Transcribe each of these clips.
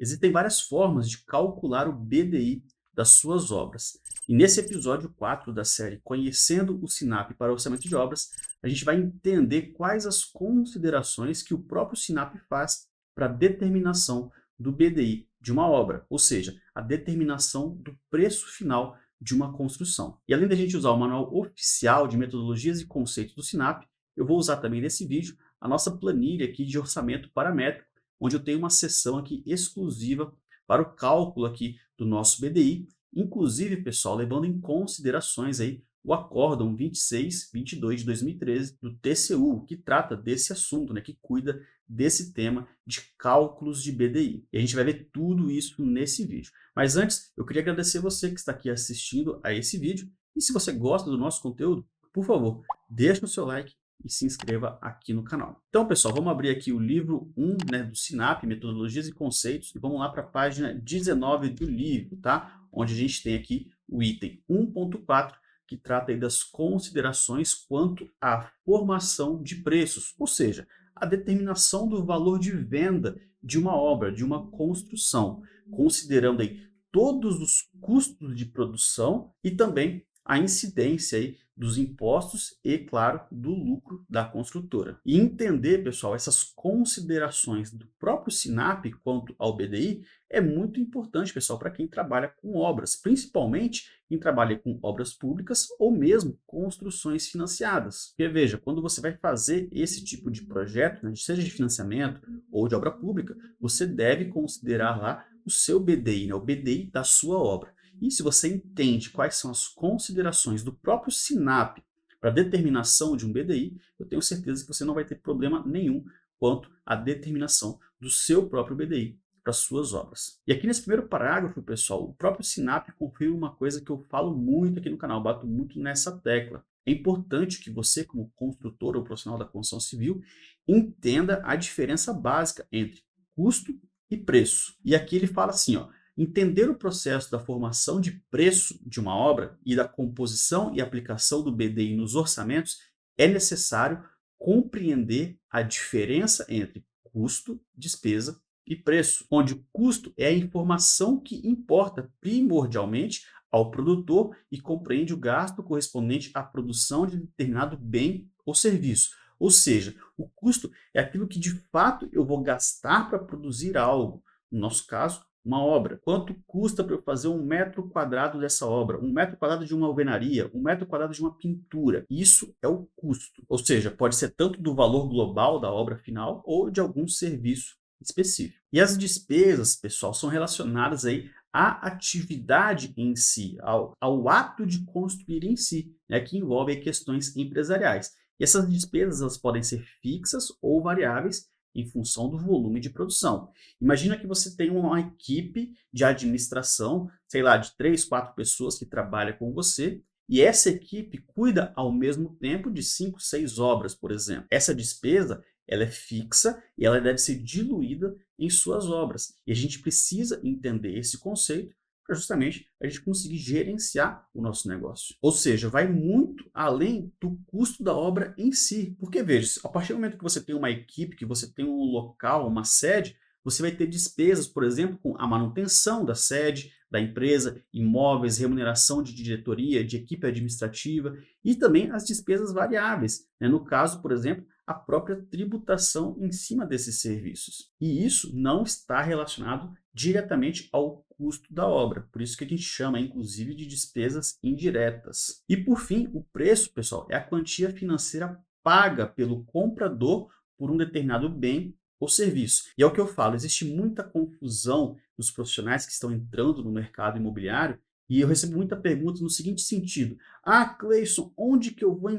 Existem várias formas de calcular o BDI das suas obras. E nesse episódio 4 da série Conhecendo o SINAP para Orçamento de Obras, a gente vai entender quais as considerações que o próprio SINAP faz para a determinação do BDI de uma obra, ou seja, a determinação do preço final de uma construção. E além da gente usar o manual oficial de metodologias e conceitos do SINAP, eu vou usar também nesse vídeo a nossa planilha aqui de orçamento paramétrico, onde eu tenho uma seção aqui exclusiva para o cálculo aqui do nosso BDI, inclusive, pessoal, levando em considerações aí o Acórdão 2622 de 2013 do TCU, que trata desse assunto, né, que cuida desse tema de cálculos de BDI. E a gente vai ver tudo isso nesse vídeo. Mas antes, eu queria agradecer você que está aqui assistindo a esse vídeo. E se você gosta do nosso conteúdo, por favor, deixa o seu like e se inscreva aqui no canal. Então, pessoal, vamos abrir aqui o livro 1, né, do SINAP, Metodologias e Conceitos, e vamos lá para a página 19 do livro, tá? Onde a gente tem aqui o item 1.4, que trata aí das considerações quanto à formação de preços, ou seja, a determinação do valor de venda de uma obra, de uma construção, considerando aí todos os custos de produção e também a incidência aí dos impostos e, claro, do lucro da construtora. E entender, pessoal, essas considerações do próprio SINAP quanto ao BDI é muito importante, pessoal, para quem trabalha com obras, principalmente quem trabalha com obras públicas ou mesmo construções financiadas. Porque veja, quando você vai fazer esse tipo de projeto, né, seja de financiamento ou de obra pública, você deve considerar lá o seu BDI, né, o BDI da sua obra. E se você entende quais são as considerações do próprio SINAP para a determinação de um BDI, eu tenho certeza que você não vai ter problema nenhum quanto à determinação do seu próprio BDI para suas obras. E aqui nesse primeiro parágrafo, pessoal, o próprio SINAP confirma uma coisa que eu falo muito aqui no canal, bato muito nessa tecla. É importante que você, como construtor ou profissional da construção civil, entenda a diferença básica entre custo e preço. E aqui ele fala assim, ó, entender o processo da formação de preço de uma obra e da composição e aplicação do BDI nos orçamentos é necessário compreender a diferença entre custo, despesa e preço, onde o custo é a informação que importa primordialmente ao produtor e compreende o gasto correspondente à produção de determinado bem ou serviço. Ou seja, o custo é aquilo que de fato eu vou gastar para produzir algo. No nosso caso, uma obra. Quanto custa para eu fazer 1 metro quadrado dessa obra? 1 metro quadrado de uma alvenaria? 1 metro quadrado de uma pintura? Isso é o custo. Ou seja, pode ser tanto do valor global da obra final ou de algum serviço específico. E as despesas, pessoal, são relacionadas aí à atividade em si, ao ato de construir em si, né, que envolve questões empresariais. E essas despesas elas podem ser fixas ou variáveis em função do volume de produção. Imagina que você tem uma equipe de administração, sei lá, de 3, 4 pessoas que trabalham com você, e essa equipe cuida ao mesmo tempo de 5, 6 obras, por exemplo. Essa despesa, ela é fixa e ela deve ser diluída em suas obras. E a gente precisa entender esse conceito para justamente a gente conseguir gerenciar o nosso negócio. Ou seja, vai muito além do custo da obra em si. Porque, veja, a partir do momento que você tem uma equipe, que você tem um local, uma sede, você vai ter despesas, por exemplo, com a manutenção da sede, da empresa, imóveis, remuneração de diretoria, de equipe administrativa e também as despesas variáveis, né? No caso, por exemplo, a própria tributação em cima desses serviços. E isso não está relacionado diretamente ao custo da obra. Por isso que a gente chama, inclusive, de despesas indiretas. E, por fim, o preço, pessoal, é a quantia financeira paga pelo comprador por um determinado bem ou serviço. E é o que eu falo, existe muita confusão nos profissionais que estão entrando no mercado imobiliário e eu recebo muita pergunta no seguinte sentido: ah, Cleison, onde que eu vou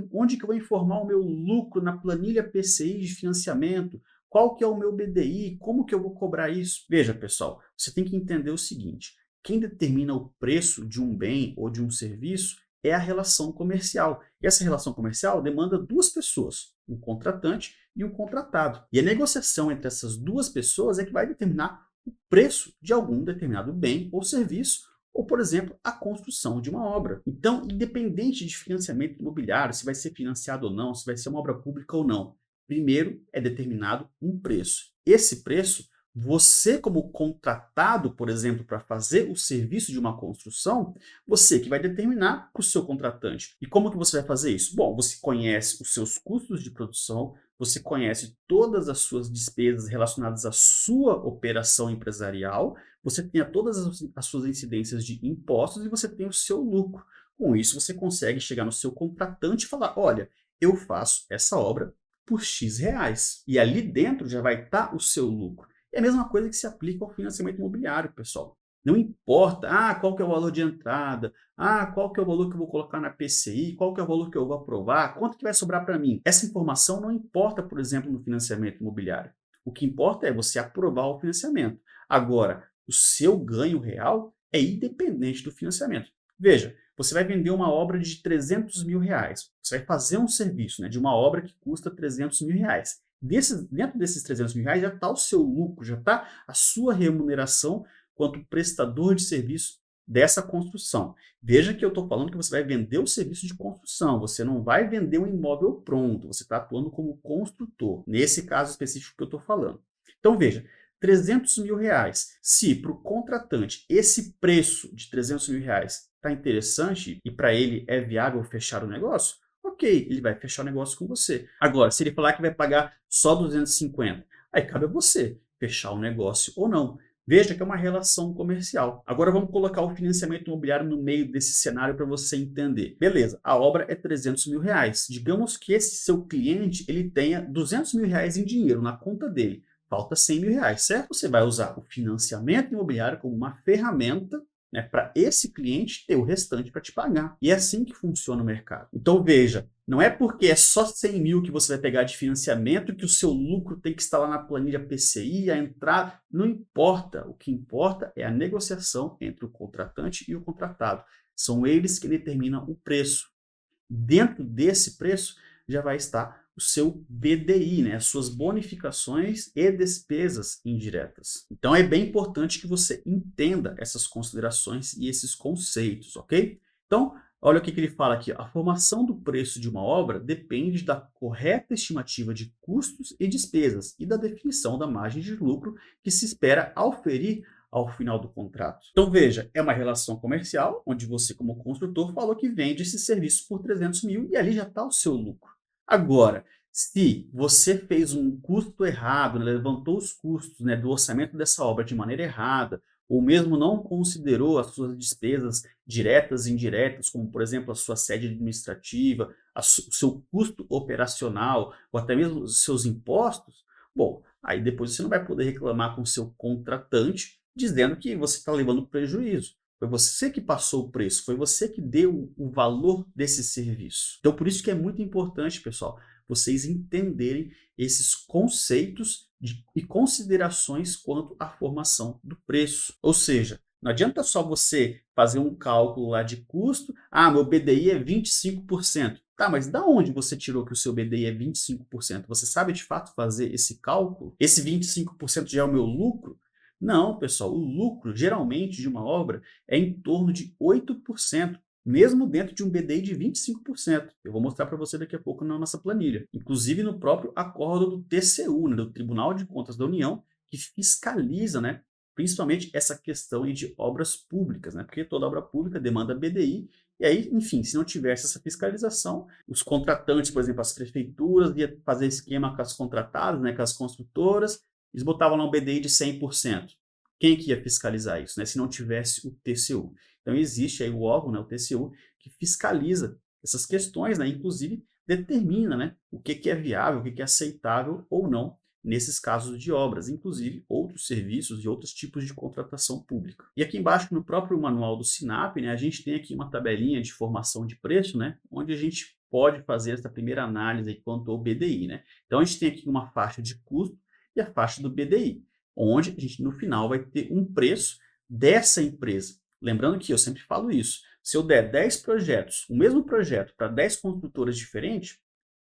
informar o meu lucro na planilha PCI de financiamento? Qual que é o meu BDI? Como que eu vou cobrar isso? Veja, pessoal, você tem que entender o seguinte: quem determina o preço de um bem ou de um serviço é a relação comercial. E essa relação comercial demanda duas pessoas, um contratante e um contratado. E a negociação entre essas duas pessoas é que vai determinar o preço de algum determinado bem ou serviço, ou, por exemplo, a construção de uma obra. Então, independente de financiamento imobiliário, se vai ser financiado ou não, se vai ser uma obra pública ou não, primeiro é determinado um preço. Esse preço Você, como contratado, por exemplo, para fazer o serviço de uma construção, você que vai determinar para o seu contratante. E como que você vai fazer isso? Bom, você conhece os seus custos de produção, você conhece todas as suas despesas relacionadas à sua operação empresarial, você tem todas as suas incidências de impostos e você tem o seu lucro. Com isso, você consegue chegar no seu contratante e falar: olha, eu faço essa obra por X reais. E ali dentro já vai estar o seu lucro. É a mesma coisa que se aplica ao financiamento imobiliário, pessoal. Não importa, qual que é o valor de entrada, qual que é o valor que eu vou colocar na PCI, qual que é o valor que eu vou aprovar, quanto que vai sobrar para mim. Essa informação não importa, por exemplo, no financiamento imobiliário. O que importa é você aprovar o financiamento. Agora, o seu ganho real é independente do financiamento. Veja, você vai vender uma obra de 300 mil reais. Você vai fazer um serviço, né, de uma obra que custa 300 mil reais. Dentro desses 300 mil reais já está o seu lucro, já está a sua remuneração quanto prestador de serviço dessa construção. Veja que eu estou falando que você vai vender o serviço de construção, você não vai vender um imóvel pronto, você está atuando como construtor, nesse caso específico que eu estou falando. Então veja, 300 mil reais, se para o contratante esse preço de 300 mil reais está interessante e para ele é viável fechar o negócio, ok, ele vai fechar o negócio com você. Agora, se ele falar que vai pagar só 250, aí cabe a você fechar o negócio ou não. Veja que é uma relação comercial. Agora vamos colocar o financiamento imobiliário no meio desse cenário para você entender. Beleza, a obra é 300 mil reais. Digamos que esse seu cliente ele tenha 200 mil reais em dinheiro na conta dele. Falta 100 mil reais, certo? Você vai usar o financiamento imobiliário como uma ferramenta, né, para esse cliente ter o restante para te pagar. E é assim que funciona o mercado. Então veja, não é porque é só 100 mil que você vai pegar de financiamento que o seu lucro tem que estar lá na planilha PCI, a entrada, não importa. O que importa é a negociação entre o contratante e o contratado. São eles que determinam o preço. Dentro desse preço já vai estar o seu BDI, né? As suas bonificações e despesas indiretas. Então é bem importante que você entenda essas considerações e esses conceitos, ok? Então, olha o que ele fala aqui. A formação do preço de uma obra depende da correta estimativa de custos e despesas e da definição da margem de lucro que se espera auferir ao final do contrato. Então veja, é uma relação comercial, onde você como construtor falou que vende esse serviço por 300 mil e ali já está o seu lucro. Agora, se você fez um custo errado, né, levantou os custos, né, do orçamento dessa obra de maneira errada, ou mesmo não considerou as suas despesas diretas e indiretas, como por exemplo a sua sede administrativa, o seu custo operacional, ou até mesmo os seus impostos, bom, aí depois você não vai poder reclamar com o seu contratante dizendo que você está levando prejuízo. Foi você que passou o preço, foi você que deu o valor desse serviço. Então, por isso que é muito importante, pessoal, vocês entenderem esses conceitos e considerações quanto à formação do preço. Ou seja, não adianta só você fazer um cálculo lá de custo, meu BDI é 25%. Tá, mas da onde você tirou que o seu BDI é 25%? Você sabe de fato fazer esse cálculo? Esse 25% já é o meu lucro? Não, pessoal, o lucro geralmente de uma obra é em torno de 8%, mesmo dentro de um BDI de 25%. Eu vou mostrar para você daqui a pouco na nossa planilha. Inclusive no próprio acordo do TCU, né, do Tribunal de Contas da União, que fiscaliza, né, principalmente essa questão aí de obras públicas, né, porque toda obra pública demanda BDI. E aí, enfim, se não tivesse essa fiscalização, os contratantes, por exemplo, as prefeituras, iam fazer esquema com as contratadas, né, com as construtoras, eles botavam lá um BDI de 100%. Quem que ia fiscalizar isso, né, se não tivesse o TCU? Então existe aí o órgão, né, o TCU, que fiscaliza essas questões, né, inclusive determina, né, o que é viável, o que é aceitável ou não nesses casos de obras, inclusive outros serviços e outros tipos de contratação pública. E aqui embaixo, no próprio manual do SINAP, né, a gente tem aqui uma tabelinha de formação de preço, né, onde a gente pode fazer essa primeira análise quanto ao BDI. Né? Então a gente tem aqui uma faixa de custo e a faixa do BDI, onde a gente no final vai ter um preço dessa empresa. Lembrando que eu sempre falo isso, se eu der 10 projetos, o mesmo projeto para 10 construtoras diferentes,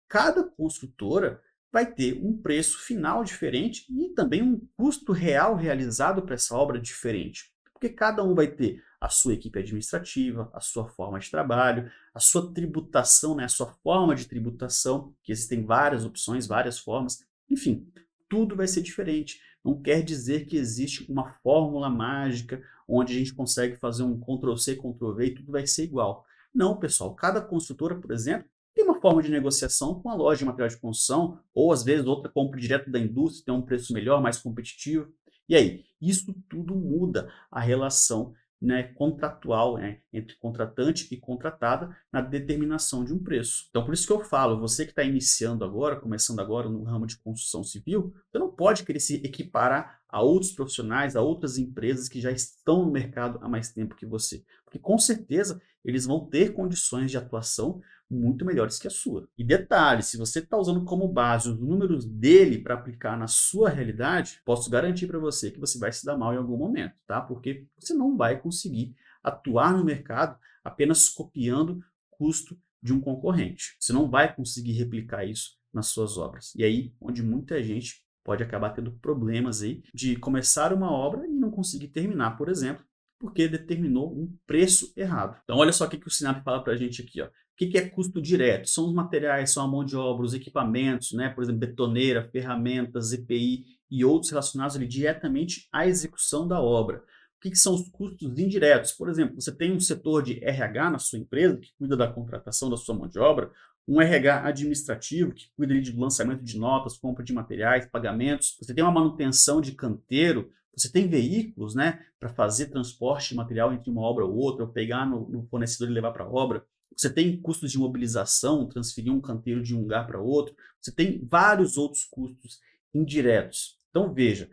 cada construtora vai ter um preço final diferente e também um custo real realizado para essa obra diferente. Porque cada um vai ter a sua equipe administrativa, a sua forma de trabalho, a sua tributação, né, a sua forma de tributação, que existem várias opções, várias formas, enfim, tudo vai ser diferente. Não quer dizer que existe uma fórmula mágica onde a gente consegue fazer um Ctrl+C, Ctrl+V e tudo vai ser igual. Não, pessoal, cada construtora, por exemplo, tem uma forma de negociação com a loja de material de construção, ou às vezes outra compra direto da indústria, tem um preço melhor, mais competitivo. E aí, isso tudo muda a relação, né, contratual, né, entre contratante e contratada na determinação de um preço. Então, por isso que eu falo, você que está iniciando agora, começando agora no ramo de construção civil, você não pode querer se equiparar a outros profissionais, a outras empresas que já estão no mercado há mais tempo que você. Porque com certeza eles vão ter condições de atuação muito melhores que a sua. E detalhe, se você está usando como base os números dele para aplicar na sua realidade, posso garantir para você que você vai se dar mal em algum momento, tá? Porque você não vai conseguir atuar no mercado apenas copiando custo de um concorrente. Você não vai conseguir replicar isso nas suas obras. E aí, onde muita gente pode acabar tendo problemas aí de começar uma obra e não conseguir terminar, por exemplo, porque determinou um preço errado. Então, olha só o que o Sinap fala para a gente aqui, ó. O que é custo direto? São os materiais, são a mão de obra, os equipamentos, né? Por exemplo, betoneira, ferramentas, EPI e outros relacionados ali diretamente à execução da obra. O que são os custos indiretos? Por exemplo, você tem um setor de RH na sua empresa, que cuida da contratação da sua mão de obra, um RH administrativo, que cuida ali do lançamento de notas, compra de materiais, pagamentos. Você tem uma manutenção de canteiro, você tem veículos, né, para fazer transporte de material entre uma obra ou outra, ou pegar no fornecedor e levar para a obra. Você tem custos de mobilização, transferir um canteiro de um lugar para outro. Você tem vários outros custos indiretos. Então, veja,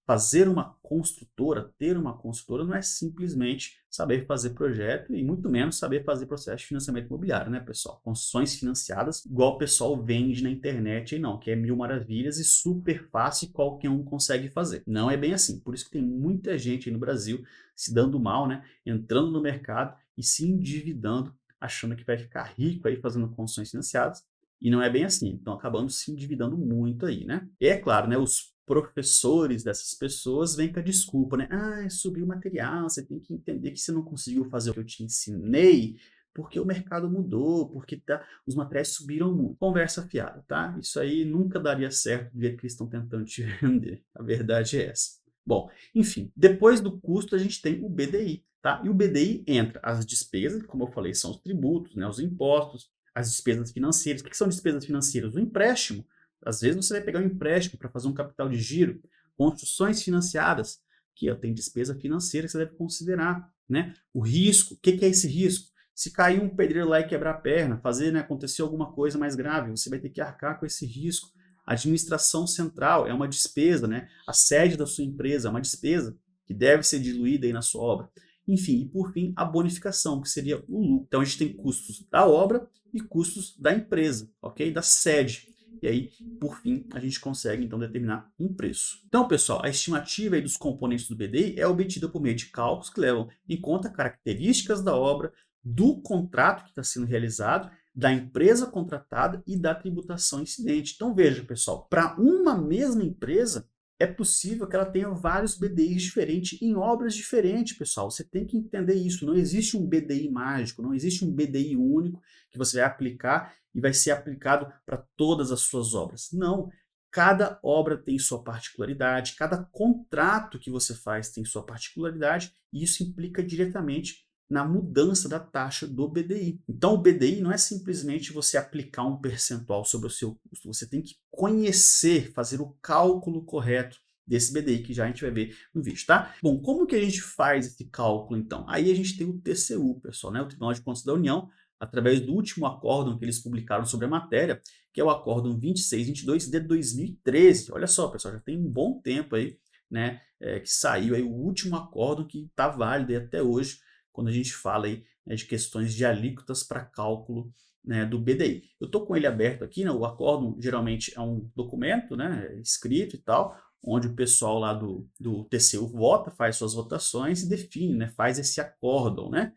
fazer uma construtora, ter uma construtora, não é simplesmente saber fazer projeto e muito menos saber fazer processo de financiamento imobiliário, né, pessoal? Construções financiadas, igual o pessoal vende na internet aí não, que é mil maravilhas e super fácil e qualquer um consegue fazer. Não é bem assim. Por isso que tem muita gente aí no Brasil se dando mal, né, entrando no mercado e se endividando, achando que vai ficar rico aí fazendo construções financiadas, e não é bem assim. Então, acabando se endividando muito aí, né? E é claro, né, os professores dessas pessoas vêm com a desculpa, né? Ah, subiu o material, você tem que entender que você não conseguiu fazer o que eu te ensinei, porque o mercado mudou, porque os materiais subiram muito. Conversa fiada, tá? Isso aí nunca daria certo do jeito que eles estão tentando te vender. A verdade é essa. Bom, enfim, depois do custo a gente tem o BDI, tá? E o BDI entra as despesas, como eu falei, são os tributos, né, os impostos, as despesas financeiras. O que são despesas financeiras? O empréstimo. Às vezes você vai pegar um empréstimo para fazer um capital de giro, construções financiadas, que tem despesa financeira que você deve considerar, né? O risco, o que é esse risco? Se cair um pedreiro lá e quebrar a perna, fazer, né, acontecer alguma coisa mais grave, você vai ter que arcar com esse risco. A administração central é uma despesa, né? A sede da sua empresa é uma despesa que deve ser diluída aí na sua obra. Enfim, e por fim, a bonificação, que seria o lucro. Então a gente tem custos da obra e custos da empresa, ok? Da sede. E aí, por fim, a gente consegue então determinar um preço. Então, pessoal, a estimativa aí dos componentes do BDI é obtida por meio de cálculos que levam em conta características da obra, do contrato que está sendo realizado, da empresa contratada e da tributação incidente. Então, veja, pessoal, para uma mesma empresa, é possível que ela tenha vários BDIs diferentes em obras diferentes, pessoal. Você tem que entender isso. Não existe um BDI mágico, não existe um BDI único que você vai aplicar e vai ser aplicado para todas as suas obras. Não. Cada obra tem sua particularidade, cada contrato que você faz tem sua particularidade e isso implica diretamente na mudança da taxa do BDI. Então, o BDI não é simplesmente você aplicar um percentual sobre o seu custo, você tem que conhecer, fazer o cálculo correto desse BDI, que já a gente vai ver no vídeo, tá? Bom, como que a gente faz esse cálculo, então? Aí a gente tem o TCU, pessoal, né? O Tribunal de Contas da União, através do último acórdão que eles publicaram sobre a matéria, que é o acórdão 2622 de 2013. Olha só, pessoal, já tem um bom tempo aí, né, que saiu aí o último acórdão que está válido aí até hoje, quando a gente fala aí, né, de questões de alíquotas para cálculo, né, do BDI. Eu estou com ele aberto aqui, né, o acórdão geralmente é um documento, né, escrito e tal, onde o pessoal lá do TCU vota, faz suas votações e define, né, faz esse acórdão, né?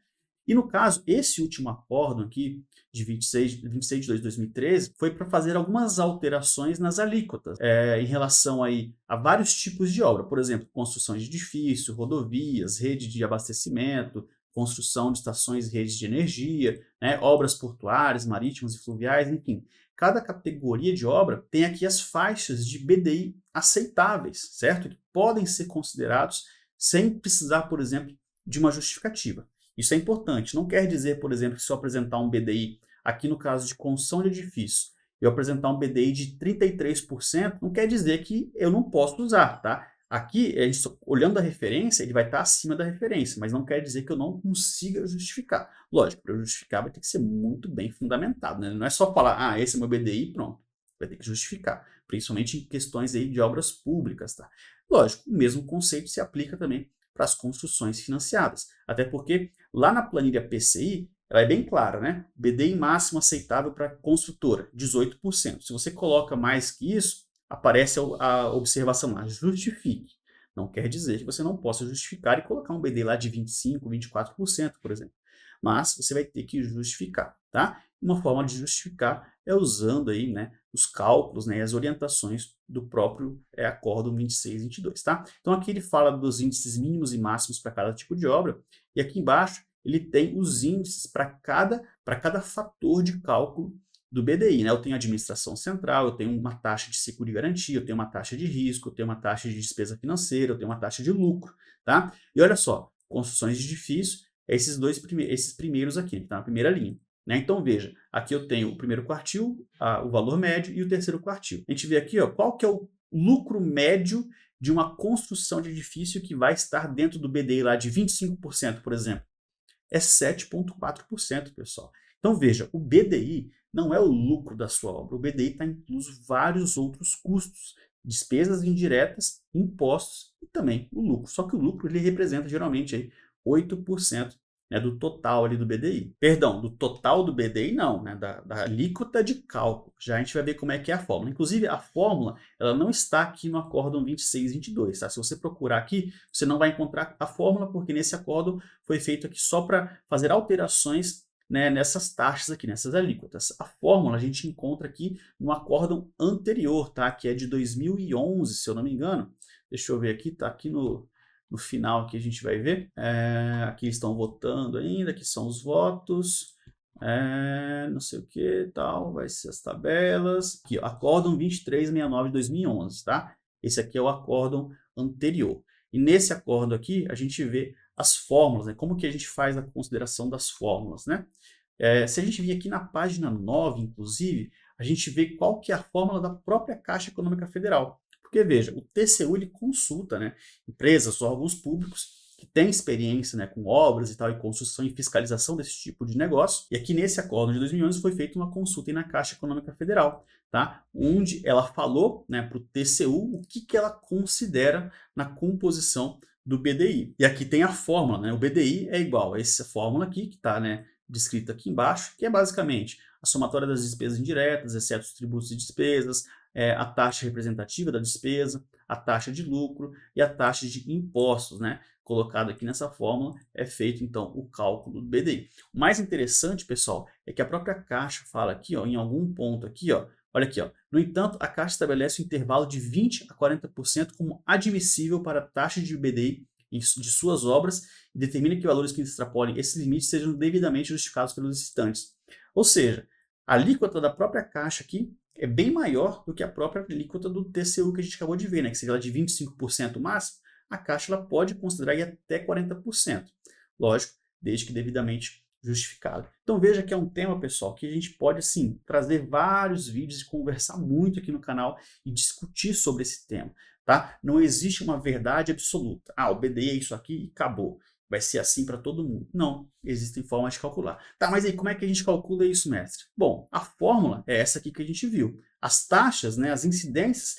E no caso, esse último acórdão aqui, de 26 de 2013, foi para fazer algumas alterações nas alíquotas em relação aí a vários tipos de obra. Por exemplo, construção de edifício, rodovias, rede de abastecimento, construção de estações e redes de energia, né, obras portuárias, marítimas e fluviais, enfim. cada categoria de obra tem aqui as faixas de BDI aceitáveis, certo? Que podem ser considerados sem precisar, por exemplo, de uma justificativa. Isso é importante. Não quer dizer, por exemplo, que se eu apresentar um BDI, aqui no caso de construção de edifício, eu apresentar um BDI de 33%, não quer dizer que eu não posso usar, tá? Aqui, a gente, olhando a referência, ele vai estar acima da referência, mas não quer dizer que eu não consiga justificar. Lógico, para eu justificar vai ter que ser muito bem fundamentado, né? Não é só falar, esse é meu BDI e pronto. Vai ter que justificar, principalmente em questões aí de obras públicas, tá? Lógico, o mesmo conceito se aplica também para as construções financiadas, até porque lá na planilha PCI, ela é bem clara, né? BDI máximo aceitável para construtora, 18%. Se você coloca mais que isso, aparece a observação lá, justifique. Não quer dizer que você não possa justificar e colocar um BDI lá de 25%, 24%, por exemplo. Mas você vai ter que justificar, tá? Uma forma de justificar é usando aí, né, os cálculos, né, e as orientações do próprio acórdão 2622, tá? Então aqui ele fala dos índices mínimos e máximos para cada tipo de obra, e aqui embaixo ele tem os índices para cada fator de cálculo do BDI, né? Eu tenho administração central, eu tenho uma taxa de seguro e garantia, eu tenho uma taxa de risco, eu tenho uma taxa de despesa financeira, eu tenho uma taxa de lucro, tá? E olha só, construções de edifício, esses primeiros aqui, que tá na primeira linha, né? Então veja, aqui eu tenho o primeiro quartil, o valor médio e o terceiro quartil. A gente vê aqui, ó, qual que é o lucro médio de uma construção de edifício que vai estar dentro do BDI lá de 25%, por exemplo. É 7,4%, pessoal. Então veja, o BDI não é o lucro da sua obra. O BDI está incluso vários outros custos, despesas indiretas, impostos e também o lucro. Só que o lucro ele representa geralmente aí 8%, né, do total ali do BDI. Perdão, do total do BDI não, né, da alíquota de cálculo. Já a gente vai ver como é que é a fórmula. Inclusive, a fórmula ela não está aqui no acórdão 2622. Tá? Se você procurar aqui, você não vai encontrar a fórmula, porque nesse acórdão foi feito aqui só para fazer alterações, né, nessas taxas aqui, nessas alíquotas. A fórmula a gente encontra aqui no acórdão anterior, tá? Que é de 2011, se eu não me engano. Deixa eu ver aqui, tá aqui no final que a gente vai ver. Aqui estão votando ainda, aqui são os votos. Não sei o que tal, vai ser as tabelas. Aqui, ó, acórdão 2369 de 2011, tá? Esse aqui é o acórdão anterior. E nesse acórdão aqui, a gente vê as fórmulas, né? Como que a gente faz a consideração das fórmulas, né? Se a gente vir aqui na página 9, inclusive, a gente vê qual que é a fórmula da própria Caixa Econômica Federal. Porque, veja, o TCU ele consulta, né, empresas, órgãos públicos que têm experiência, né, com obras e tal, e construção e fiscalização desse tipo de negócio. E aqui nesse acórdão de 2011 foi feita uma consulta na Caixa Econômica Federal, tá? Onde ela falou, né, para o TCU o que ela considera na composição do BDI. E aqui tem a fórmula, né? O BDI é igual a essa fórmula aqui, que está, né, descrita aqui embaixo, que é basicamente a somatória das despesas indiretas, exceto os tributos e despesas, a taxa representativa da despesa, a taxa de lucro e a taxa de impostos, né? Colocado aqui nessa fórmula, é feito então o cálculo do BDI. O mais interessante, pessoal, é que a própria Caixa fala aqui, ó, em algum ponto aqui, ó, olha aqui, ó. No entanto, a Caixa estabelece um intervalo de 20% a 40% como admissível para a taxa de BDI de suas obras e determina que valores que extrapolem esses limites sejam devidamente justificados pelos licitantes. Ou seja, a alíquota da própria Caixa aqui é bem maior do que a própria alíquota do TCU que a gente acabou de ver, né? Que seria de 25% máximo, a Caixa ela pode considerar ir até 40%. Lógico, desde que devidamente justificado. Então veja que é um tema, pessoal, que a gente pode, assim, trazer vários vídeos e conversar muito aqui no canal e discutir sobre esse tema, tá? Não existe uma verdade absoluta. O BDI é isso aqui e acabou. Vai ser assim para todo mundo. Não, existem formas de calcular. Tá, mas aí como é que a gente calcula isso, mestre? Bom, a fórmula é essa aqui que a gente viu. As taxas, né, as incidências,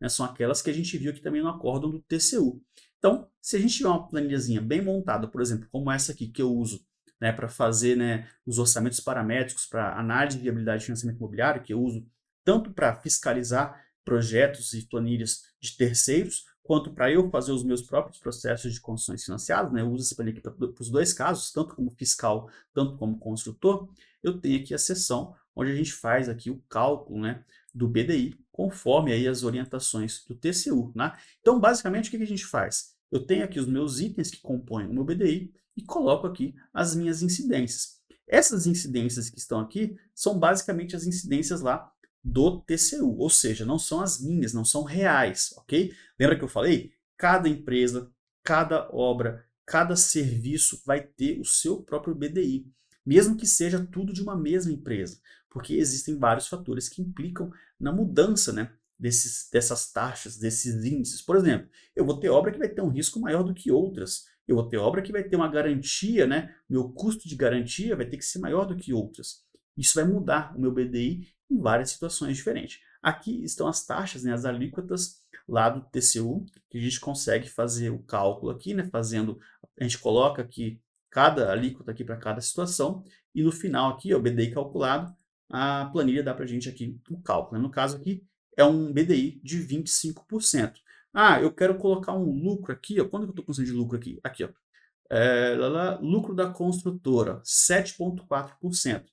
são aquelas que a gente viu aqui também no acórdão do TCU. Então, se a gente tiver uma planilhazinha bem montada, por exemplo, como essa aqui que eu uso, né, para fazer, né, os orçamentos paramétricos para análise de viabilidade de financiamento imobiliário, que eu uso tanto para fiscalizar projetos e planilhas de terceiros, quanto para eu fazer os meus próprios processos de construções financiadas, né? Eu uso essa planilha para os dois casos, tanto como fiscal, tanto como construtor. Eu tenho aqui a seção onde a gente faz aqui o cálculo, né, do BDI, conforme aí as orientações do TCU, né? Então, basicamente, o que a gente faz? Eu tenho aqui os meus itens que compõem o meu BDI e coloco aqui as minhas incidências. Essas incidências que estão aqui são basicamente as incidências lá do TCU, ou seja, não são as minhas, não são reais, ok? Lembra que eu falei? Cada empresa, cada obra, cada serviço vai ter o seu próprio BDI, mesmo que seja tudo de uma mesma empresa, porque existem vários fatores que implicam na mudança, né, dessas taxas, desses índices. Por exemplo, eu vou ter obra que vai ter um risco maior do que outras, eu vou ter obra que vai ter uma garantia, né, meu custo de garantia vai ter que ser maior do que outras. Isso vai mudar o meu BDI em várias situações diferentes. Aqui estão as taxas, né, as alíquotas lá do TCU, que a gente consegue fazer o cálculo aqui, né, a gente coloca aqui cada alíquota aqui para cada situação, e no final aqui, ó, o BDI calculado, a planilha dá para a gente aqui o cálculo, né? No caso aqui, é um BDI de 25%. Ah, eu quero colocar um lucro aqui, ó, quando que eu estou com de lucro aqui? Aqui, ó, lucro da construtora, 7,4%.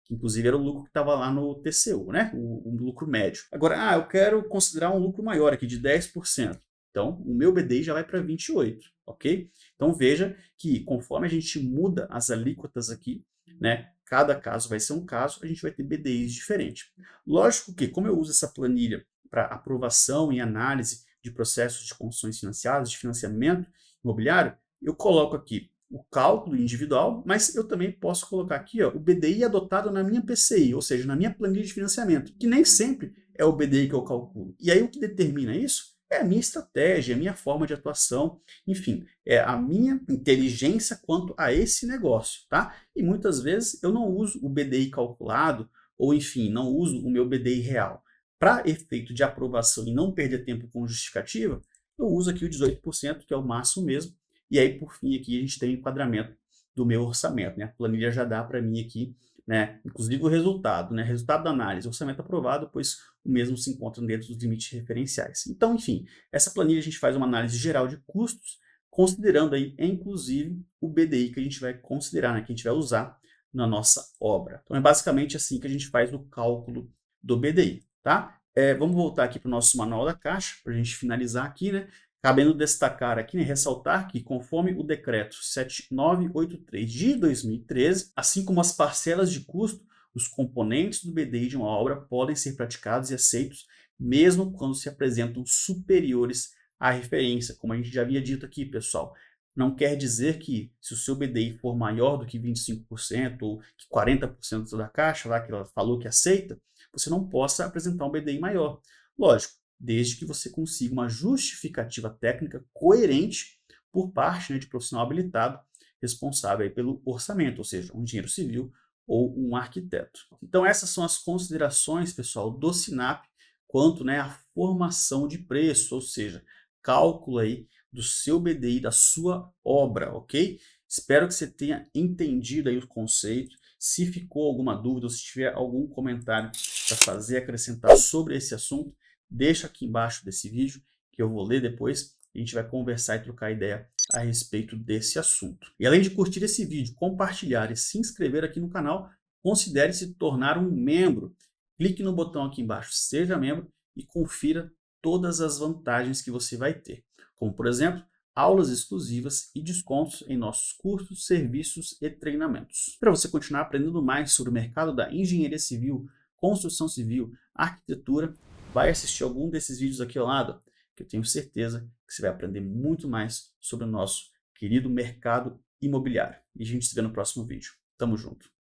Que inclusive era o lucro que estava lá no TCU, né? O lucro médio. Agora, eu quero considerar um lucro maior aqui de 10%. Então, o meu BDI já vai para 28%, ok? Então, veja que conforme a gente muda as alíquotas aqui, né? Cada caso vai ser um caso, a gente vai ter BDIs diferentes. Lógico que, como eu uso essa planilha para aprovação e análise de processos de construções financiadas, de financiamento imobiliário, eu coloco aqui o cálculo individual, mas eu também posso colocar aqui, ó, o BDI adotado na minha PCI, ou seja, na minha planilha de financiamento, que nem sempre é o BDI que eu calculo. E aí o que determina isso é a minha estratégia, a minha forma de atuação, enfim, é a minha inteligência quanto a esse negócio, tá? E muitas vezes eu não uso o BDI calculado, ou enfim, não uso o meu BDI real. Para efeito de aprovação e não perder tempo com justificativa, eu uso aqui o 18%, que é o máximo mesmo, e aí, por fim, aqui a gente tem o enquadramento do meu orçamento, né? A planilha já dá para mim aqui, né? Inclusive o resultado, né? Resultado da análise, orçamento aprovado, pois o mesmo se encontra dentro dos limites referenciais. Então, enfim, essa planilha a gente faz uma análise geral de custos, considerando aí, inclusive, o BDI que a gente vai considerar, né? Que a gente vai usar na nossa obra. Então, é basicamente assim que a gente faz o cálculo do BDI, tá? Vamos voltar aqui para o nosso manual da Caixa, para a gente finalizar aqui, né? Cabendo destacar aqui, né, ressaltar que, conforme o decreto 7983 de 2013, assim como as parcelas de custo, os componentes do BDI de uma obra podem ser praticados e aceitos mesmo quando se apresentam superiores à referência, como a gente já havia dito aqui, pessoal. Não quer dizer que, se o seu BDI for maior do que 25% ou que 40% da caixa, lá que ela falou que aceita, você não possa apresentar um BDI maior. Lógico, desde que você consiga uma justificativa técnica coerente por parte, né, de profissional habilitado responsável aí pelo orçamento, ou seja, um engenheiro civil ou um arquiteto. Então essas são as considerações, pessoal, do SINAP quanto, né, à formação de preço, ou seja, cálculo aí do seu BDI, da sua obra, ok? Espero que você tenha entendido aí o conceito. Se ficou alguma dúvida ou se tiver algum comentário para fazer, acrescentar sobre esse assunto, deixa aqui embaixo desse vídeo que eu vou ler depois. A gente vai conversar e trocar ideia a respeito desse assunto. E além de curtir esse vídeo, compartilhar e se inscrever aqui no canal, considere se tornar um membro. Clique no botão aqui embaixo, seja membro e confira todas as vantagens que você vai ter, como por exemplo, aulas exclusivas e descontos em nossos cursos, serviços e treinamentos. Para você continuar aprendendo mais sobre o mercado da engenharia civil, construção civil, arquitetura, vai assistir algum desses vídeos aqui ao lado, que eu tenho certeza que você vai aprender muito mais sobre o nosso querido mercado imobiliário. E a gente se vê no próximo vídeo. Tamo junto!